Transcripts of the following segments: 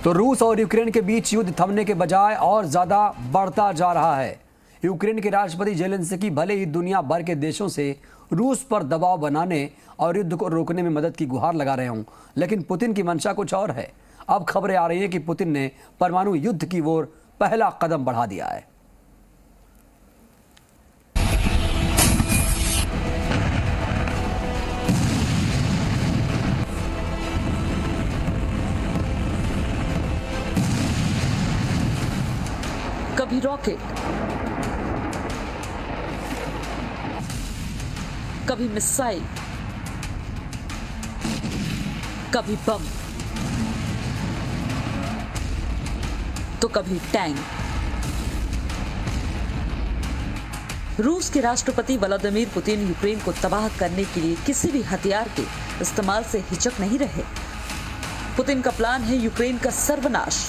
तो रूस और यूक्रेन के बीच युद्ध थमने के बजाय और ज्यादा बढ़ता जा रहा है। यूक्रेन के राष्ट्रपति जेलेंस्की भले ही दुनिया भर के देशों से रूस पर दबाव बनाने और युद्ध को रोकने में मदद की गुहार लगा रहे हों, लेकिन पुतिन की मंशा कुछ और है। अब खबरें आ रही हैं कि पुतिन ने परमाणु युद्ध की ओर पहला कदम बढ़ा दिया है। कभी रॉकेट, कभी मिसाइल, कभी बम, तो कभी टैंक। रूस के राष्ट्रपति व्लादिमीर पुतिन यूक्रेन को तबाह करने के लिए किसी भी हथियार के इस्तेमाल से हिचक नहीं रहे। पुतिन का प्लान है यूक्रेन का सर्वनाश।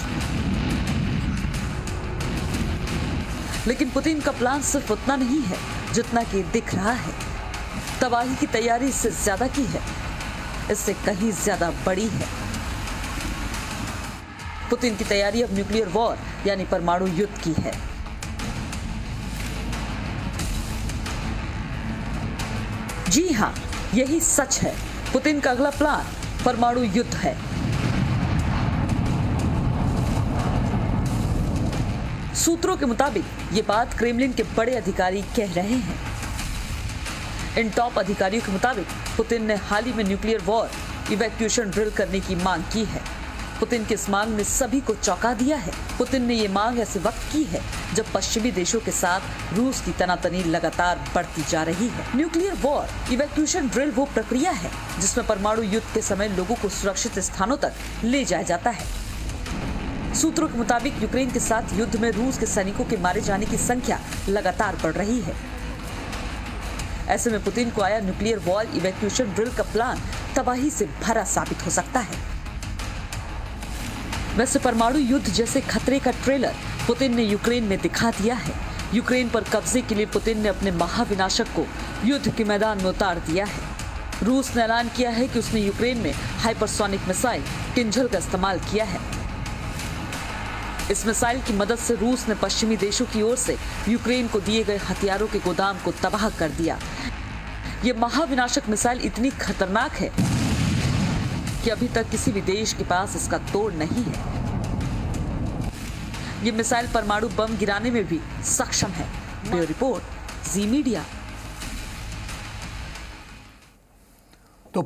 लेकिन पुतिन का प्लान सिर्फ उतना नहीं है जितना कि दिख रहा है। तबाही की तैयारी इससे ज्यादा की है, इससे कहीं ज्यादा बड़ी है। पुतिन की तैयारी अब न्यूक्लियर वॉर यानी परमाणु युद्ध की है। जी हां, यही सच है। पुतिन का अगला प्लान परमाणु युद्ध है। सूत्रों के मुताबिक ये बात क्रेमलिन के बड़े अधिकारी कह रहे हैं। इन टॉप अधिकारियों के मुताबिक पुतिन ने हाल ही में न्यूक्लियर वॉर इवैक्यूएशन ड्रिल करने की मांग की है। पुतिन की इस मांग ने सभी को चौंका दिया है। पुतिन ने ये मांग ऐसे वक्त की है जब पश्चिमी देशों के साथ रूस की तनातनी लगातार बढ़ती जा रही है। न्यूक्लियर वॉर इवैक्यूएशन ड्रिल वो प्रक्रिया है जिसमें परमाणु युद्ध के समय लोगों को सुरक्षित स्थानों तक ले जाया जाता है। सूत्रों के मुताबिक यूक्रेन के साथ युद्ध में रूस के सैनिकों के मारे जाने की संख्या लगातार बढ़ रही है। ऐसे में पुतिन को आया न्यूक्लियर वॉर इवैक्यूएशन ड्रिल का प्लान तबाही से भरा साबित हो सकता है। वैसे परमाणु युद्ध जैसे खतरे का ट्रेलर पुतिन ने यूक्रेन में दिखा दिया है। यूक्रेन पर कब्जे के लिए पुतिन ने अपने महाविनाशक को युद्ध के मैदान में उतार दिया है। रूस ने ऐलान किया है कि उसने यूक्रेन में हाइपरसोनिक मिसाइल किंजल का इस्तेमाल किया है। इस मिसाइल की मदद से रूस ने पश्चिमी देशों की ओर से यूक्रेन को दिए गए हथियारों के गोदाम को तबाह कर दिया। ये महाविनाशक मिसाइल इतनी खतरनाक है कि अभी तक किसी भी देश के पास इसका तोड़ नहीं है। ये मिसाइल परमाणु बम गिराने में भी सक्षम है। ब्यूरो रिपोर्ट, जी मीडिया। तो